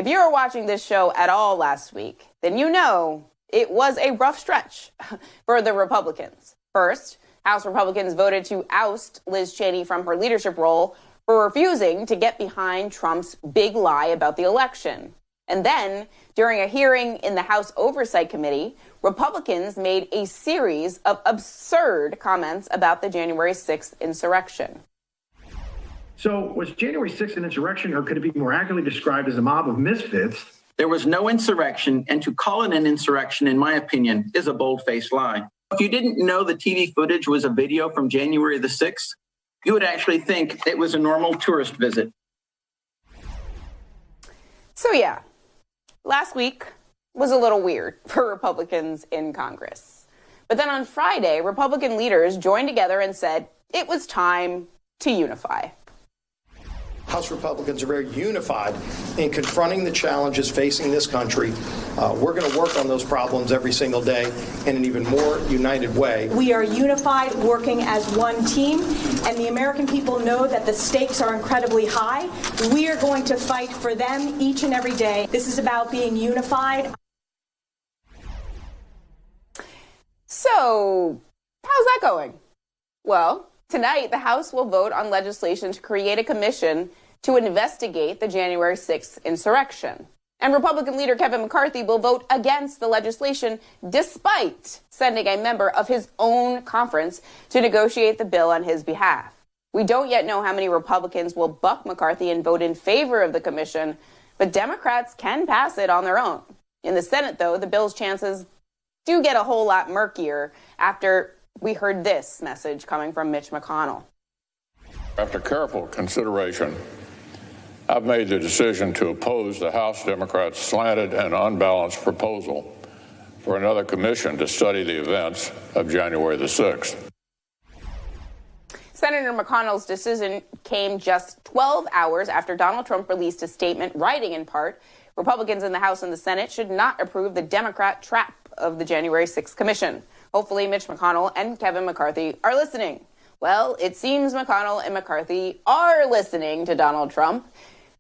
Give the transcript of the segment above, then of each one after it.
If you were watching this show at all last week, then you know it was a rough stretch for the Republicans. First, House Republicans voted to oust Liz Cheney from her leadership role for refusing to get behind Trump's big lie about the election. And then, during a hearing in the House Oversight Committee, Republicans made a series of absurd comments about the January 6th insurrection. So was January 6th an insurrection, or could it be more accurately described as a mob of misfits? There was no insurrection, and to call it an insurrection, in my opinion, is a bold-faced lie. If you didn't know the TV footage was a video from January the 6th, you would actually think it was a normal tourist visit. So yeah, last week was a little weird for Republicans in Congress. But then on Friday, Republican leaders joined together and said it was time to unify. House Republicans are very unified in confronting the challenges facing this country. We're going to work on those problems every single day in an even more united way. We are unified, working as one team, and the American people know that the stakes are incredibly high. We are going to fight for them each and every day. This is about being unified. So, how's that going? Well, tonight, the House will vote on legislation to create a commission to investigate the January 6th insurrection. And Republican leader Kevin McCarthy will vote against the legislation despite sending a member of his own conference to negotiate the bill on his behalf. We don't yet know how many Republicans will buck McCarthy and vote in favor of the commission, but Democrats can pass it on their own. In the Senate, though, the bill's chances do get a whole lot murkier after we heard this message coming from Mitch McConnell. After careful consideration, I've made the decision to oppose the House Democrats' slanted and unbalanced proposal for another commission to study the events of January the 6th. Senator McConnell's decision came just 12 hours after Donald Trump released a statement writing in part, Republicans in the House and the Senate should not approve the Democrat trap of the January 6th commission. Hopefully Mitch McConnell and Kevin McCarthy are listening. Well, it seems McConnell and McCarthy are listening to Donald Trump.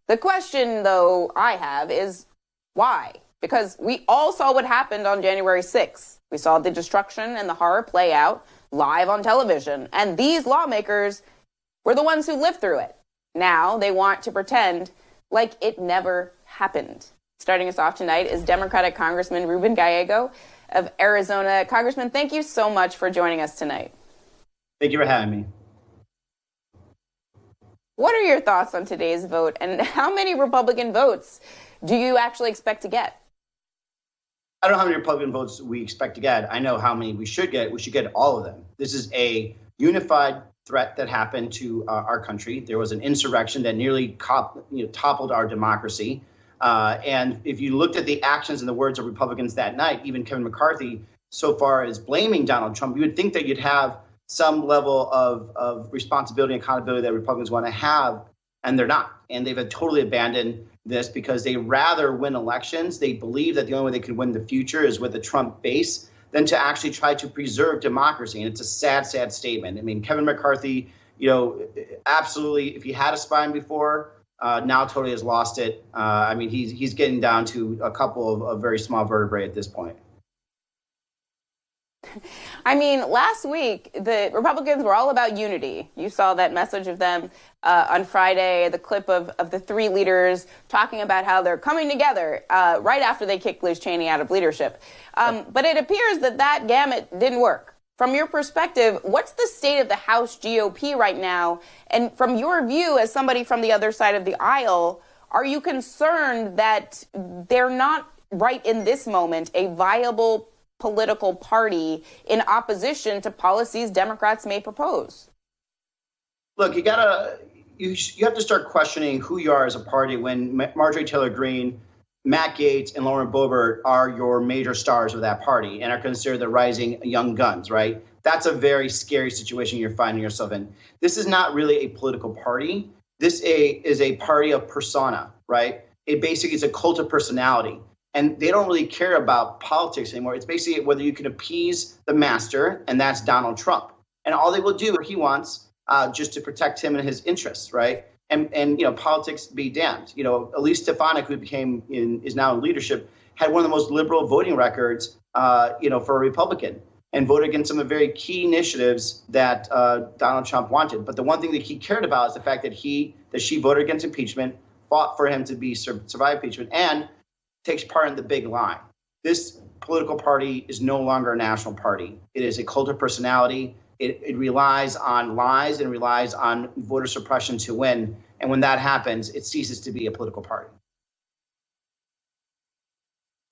The question, though, I have is why? Because we all saw what happened on January 6th. We saw the destruction and the horror play out live on television. And these lawmakers were the ones who lived through it. Now they want to pretend like it never happened. Starting us off tonight is Democratic Congressman Ruben Gallego of Arizona. Congressman, thank you so much for joining us tonight. Thank you for having me. What are your thoughts on today's vote, and how many Republican votes do you actually expect to get? I don't know how many Republican votes we expect to get. I know how many we should get. We should get all of them. This is a unified threat that happened to our country. There was an insurrection that nearly toppled our democracy. And if you looked at the actions and the words of Republicans that night, even Kevin McCarthy, so far as blaming Donald Trump, you would think that you'd have some level of responsibility and accountability that Republicans want to have, and they're not. And they've totally abandoned this because they rather win elections. They believe that the only way they can win the future is with a Trump base than to actually try to preserve democracy. And it's a sad, sad statement. I mean, Kevin McCarthy, absolutely, if he had a spine before, now totally has lost it. I mean, he's getting down to a couple of very small vertebrae at this point. I mean, last week, the Republicans were all about unity. You saw that message of them on Friday, the clip of the three leaders talking about how they're coming together right after they kicked Liz Cheney out of leadership. But it appears that gamut didn't work. From your perspective, what's the state of the House GOP right now? And from your view as somebody from the other side of the aisle, are you concerned that they're not right in this moment a viable political party in opposition to policies Democrats may propose? Look, you have to start questioning who you are as a party when Marjorie Taylor Greene, Matt Gaetz, and Lauren Boebert are your major stars of that party and are considered the rising young guns, right? That's a very scary situation you're finding yourself in. This is not really a political party. This is a party of persona, right? It basically is a cult of personality. And they don't really care about politics anymore. It's basically whether you can appease the master, and that's Donald Trump. And all they will do what he wants just to protect him and his interests, right? And politics be damned. Elise Stefanik, who is now in leadership, had one of the most liberal voting records, for a Republican, and voted against some of the very key initiatives that Donald Trump wanted. But the one thing that he cared about is the fact that she voted against impeachment, fought for him to survive impeachment, and takes part in the big lie. This political party is no longer a national party. It is a cult of personality. It relies on lies and relies on voter suppression to win. And when that happens, it ceases to be a political party.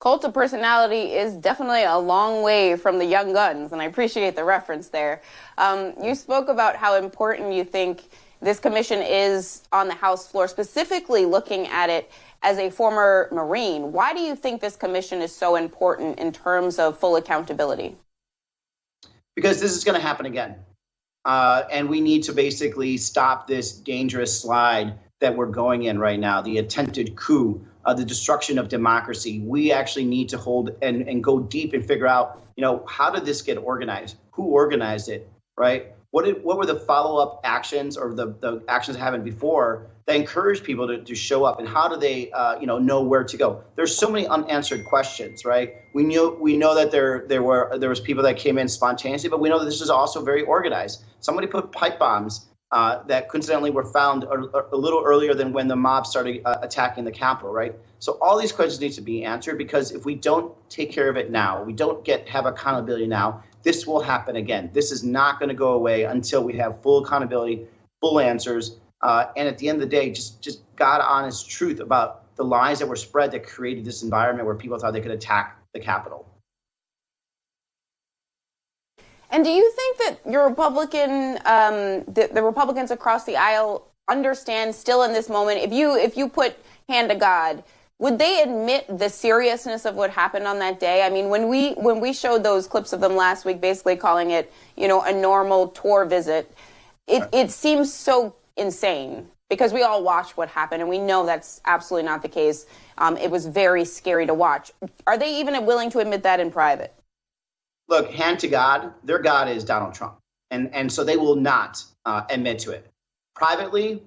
Cult of personality is definitely a long way from the young guns, and I appreciate the reference there. You spoke about how important you think this commission is on the House floor, specifically looking at it as a former Marine. Why do you think this commission is so important in terms of full accountability? Because this is going to happen again. And we need to basically stop this dangerous slide that we're going in right now, the attempted coup, the destruction of democracy. We actually need to hold and go deep and figure out, how did this get organized? Who organized it, right? What were the follow-up actions or the actions that happened before that encouraged people to show up, and how do they know where to go? There's so many unanswered questions, right? We know that there was people that came in spontaneously, but we know that this is also very organized. Somebody put pipe bombs that coincidentally were found a little earlier than when the mob started attacking the Capitol, right? So all these questions need to be answered, because if we don't take care of it now, we don't have accountability now, this will happen again. This is not going to go away until we have full accountability, full answers, and at the end of the day, just God honest truth about the lies that were spread that created this environment where people thought they could attack the Capitol. And do you think that your Republican, the Republicans across the aisle understand still in this moment, if you put hand to God, would they admit the seriousness of what happened on that day? I mean, when we showed those clips of them last week, basically calling it, a normal tour visit, it seems so insane, because we all watched what happened and we know that's absolutely not the case. It was very scary to watch. Are they even willing to admit that in private? Look, hand to God, their God is Donald Trump. And so they will not admit to it. Privately,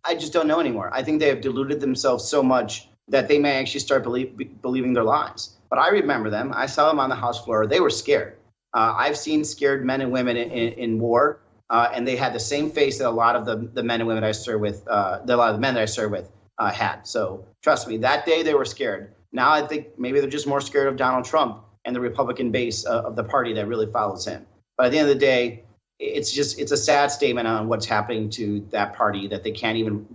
I just don't know anymore. I think they have deluded themselves so much that they may actually start believing their lies. But I remember them. I saw them on the House floor. They were scared. I've seen scared men and women in war, and they had the same face that a lot of the men and women I served with, a lot of the men that I served with had. So trust me, that day they were scared. Now I think maybe they're just more scared of Donald Trump and the Republican base of the party that really follows him. But at the end of the day, it's a sad statement on what's happening to that party, that they can't even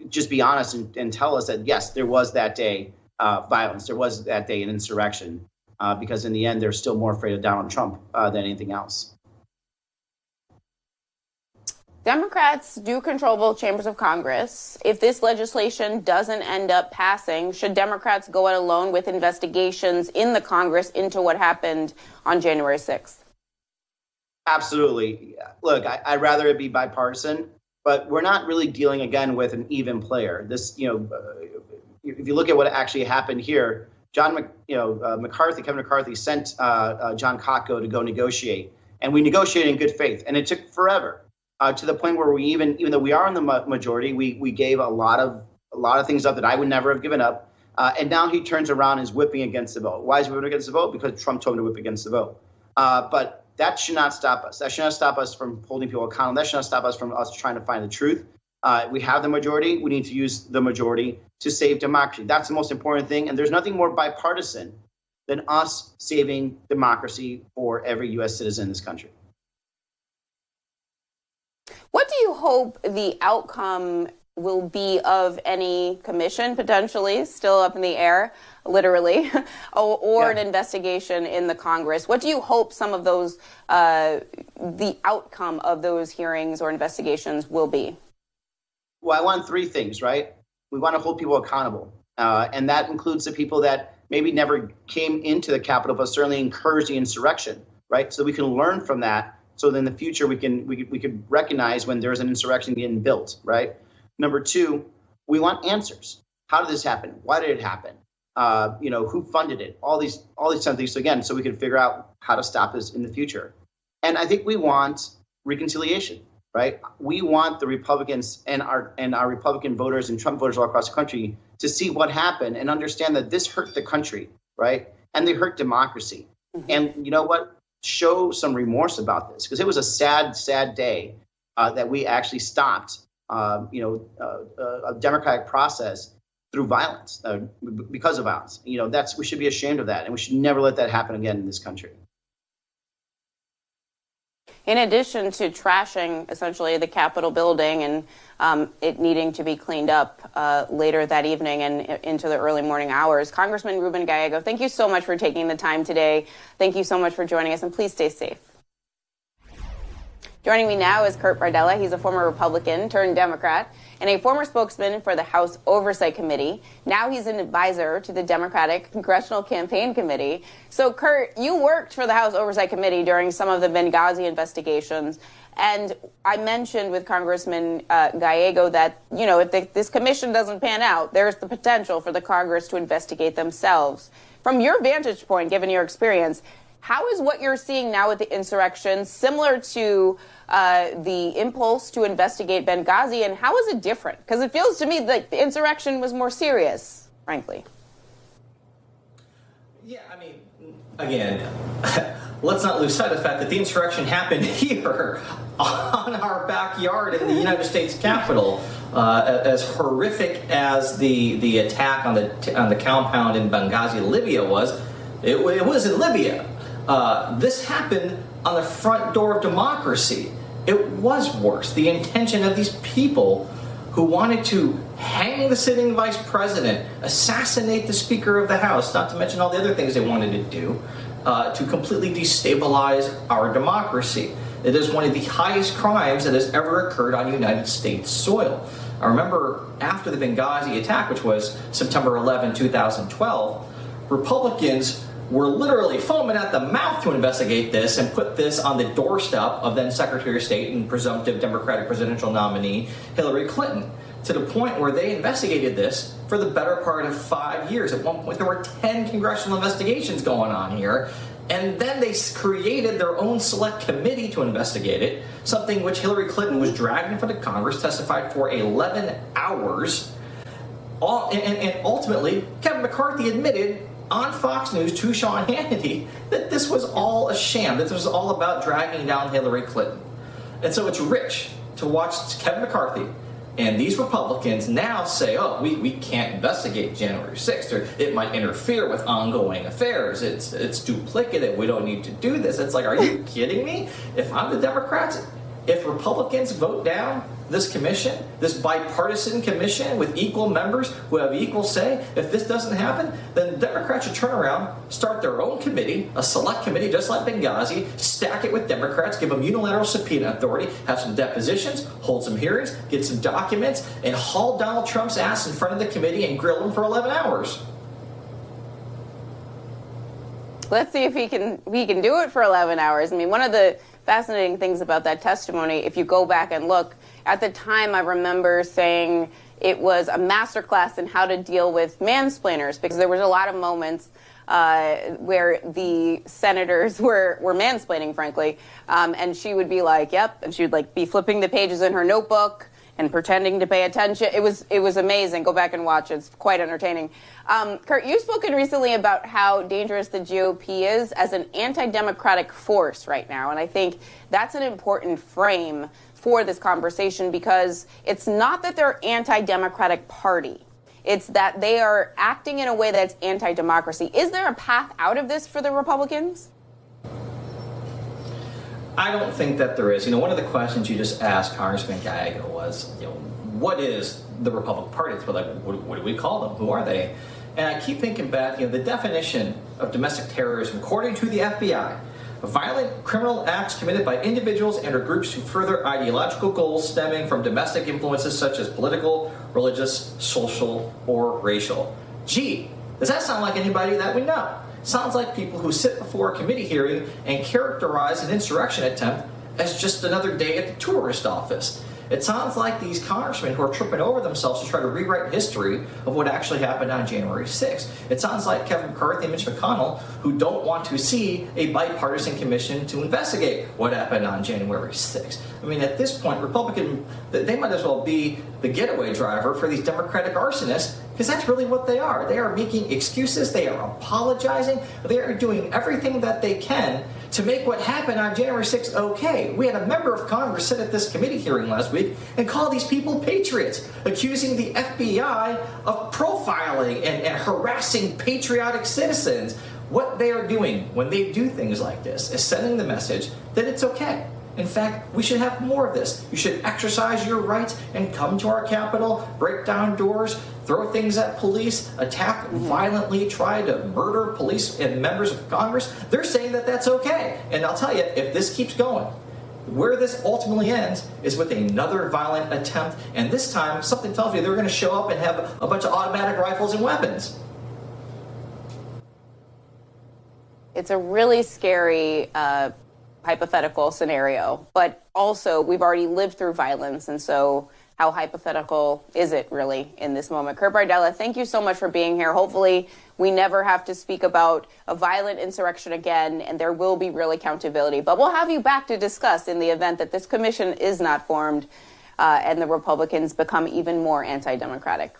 just be honest and tell us that, yes, there was that day violence. There was that day an insurrection, because in the end, they're still more afraid of Donald Trump than anything else. Democrats do control both chambers of Congress. If this legislation doesn't end up passing, should Democrats go it alone with investigations in the Congress into what happened on January 6th? Absolutely. Look, I'd rather it be bipartisan, but we're not really dealing again with an even player. This, if you look at what actually happened here, Kevin McCarthy sent John Katko to go negotiate, and we negotiated in good faith, and it took forever. To the point where we even though we are in the majority, we gave a lot of things up that I would never have given up. And now he turns around and is whipping against the vote. Why is he whipping against the vote? Because Trump told him to whip against the vote. But that should not stop us. That should not stop us from holding people accountable. That should not stop us from trying to find the truth. We have the majority. We need to use the majority to save democracy. That's the most important thing. And there's nothing more bipartisan than us saving democracy for every U.S. citizen in this country. What do you hope the outcome will be of any commission, potentially, still up in the air, literally, or an investigation in the Congress? What do you hope some of those, the outcome of those hearings or investigations will be? Well, I want three things, right? We want to hold people accountable. And that includes the people that maybe never came into the Capitol, but certainly encouraged the insurrection, right? So we can learn from that. So then in the future, we could recognize when there's an insurrection getting built, right? Number two, we want answers. How did this happen? Why did it happen? Who funded it? All these things. So again, so we can figure out how to stop this in the future. And I think we want reconciliation. right? We want the Republicans and our Republican voters and Trump voters all across the country to see what happened and understand that this hurt the country, right? And they hurt democracy. Mm-hmm. And you know what? Show some remorse about this, because it was a sad, sad day that we actually stopped, a democratic process through violence, because of violence. We should be ashamed of that, and we should never let that happen again in this country. In addition to trashing essentially the Capitol building and it needing to be cleaned up later that evening and into the early morning hours, Congressman Ruben Gallego, thank you so much for taking the time today. Thank you so much for joining us, and please stay safe. Joining me now is Kurt Bardella. He's a former Republican turned Democrat and a former spokesman for the House Oversight Committee. Now he's an advisor to the Democratic Congressional Campaign Committee. So, Kurt, you worked for the House Oversight Committee during some of the Benghazi investigations. And I mentioned with Congressman Gallego that, if this commission doesn't pan out, there's the potential for the Congress to investigate themselves. From your vantage point, given your experience, how is what you're seeing now with the insurrection similar to the impulse to investigate Benghazi, and how is it different? Because it feels to me like the insurrection was more serious, frankly. Yeah, I mean, again, let's not lose sight of the fact that the insurrection happened here on our backyard in the United States Capitol. As horrific as the attack on the compound in Benghazi, Libya was, it was in Libya. This happened on the front door of democracy. It was worse. The intention of these people who wanted to hang the sitting vice president, assassinate the Speaker of the House, not to mention all the other things they wanted to do, to completely destabilize our democracy. It is one of the highest crimes that has ever occurred on United States soil. I remember after the Benghazi attack, which was September 11, 2012, Republicans were literally foaming at the mouth to investigate this and put this on the doorstep of then Secretary of State and presumptive Democratic presidential nominee Hillary Clinton, to the point where they investigated this for the better part of 5 years. At one point, there were 10 congressional investigations going on here, and then they created their own select committee to investigate it, something which Hillary Clinton was dragged in front of Congress, testified for 11 hours, and ultimately, Kevin McCarthy admitted on Fox News to Sean Hannity that this was all a sham, that this was all about dragging down Hillary Clinton. And so it's rich to watch Kevin McCarthy and these Republicans now say, oh, we can't investigate January 6th, or it might interfere with ongoing affairs. It's duplicative. We don't need to do this. It's like, are you kidding me? If I'm the Democrats, if Republicans vote down this commission, this bipartisan commission with equal members who have equal say, if this doesn't happen, then Democrats should turn around, start their own committee, a select committee just like Benghazi, stack it with Democrats, give them unilateral subpoena authority, have some depositions, hold some hearings, get some documents, and haul Donald Trump's ass in front of the committee and grill him for 11 hours. Let's see if he can do it for 11 hours. I mean, one of the fascinating things about that testimony, if you go back and look, at the time I remember saying it was a masterclass in how to deal with mansplainers, because there was a lot of moments where the senators were mansplaining, frankly, and she would be like, yep, and she would be flipping the pages in her notebook and pretending to pay attention. It was amazing. Go back and watch it. It's quite entertaining. Kurt, you've spoken recently about how dangerous the GOP is as an anti-democratic force right now, and I think that's an important frame for this conversation, because it's not that they're anti-democratic party. It's that they are acting in a way that's anti-democracy. Is there a path out of this for the Republicans? I don't think that there is. One of the questions you just asked Congressman Gallego was, what is the Republican Party? It's like, what do we call them? Who are they? And I keep thinking back, the definition of domestic terrorism, according to the FBI, violent criminal acts committed by individuals and or groups to further ideological goals stemming from domestic influences such as political, religious, social, or racial. Gee, does that sound like anybody that we know? Sounds like people who sit before a committee hearing and characterize an insurrection attempt as just another day at the tourist office. It sounds like these congressmen who are tripping over themselves to try to rewrite history of what actually happened on January 6th. It sounds like Kevin McCarthy and Mitch McConnell who don't want to see a bipartisan commission to investigate what happened on January 6th. I mean, at this point, they might as well be the getaway driver for these Democratic arsonists, because that's really what they are. They are making excuses. They are apologizing. They are doing everything that they can to make what happened on January 6th okay. We had a member of Congress sit at this committee hearing last week and call these people patriots, accusing the FBI of profiling and harassing patriotic citizens. What they are doing when they do things like this is sending the message that it's okay. In fact, we should have more of this. You should exercise your rights and come to our Capitol, break down doors, throw things at police, attack violently, try to murder police and members of Congress. They're saying that that's okay. And I'll tell you, if this keeps going, where this ultimately ends is with another violent attempt. And this time, something tells me they're going to show up and have a bunch of automatic rifles and weapons. It's a really scary hypothetical scenario, but also we've already lived through violence, and so how hypothetical is it really in this moment? Kurt Bardella, thank you so much for being here. Hopefully we never have to speak about a violent insurrection again, and there will be real accountability. But we'll have you back to discuss in the event that this commission is not formed and the Republicans become even more anti-democratic.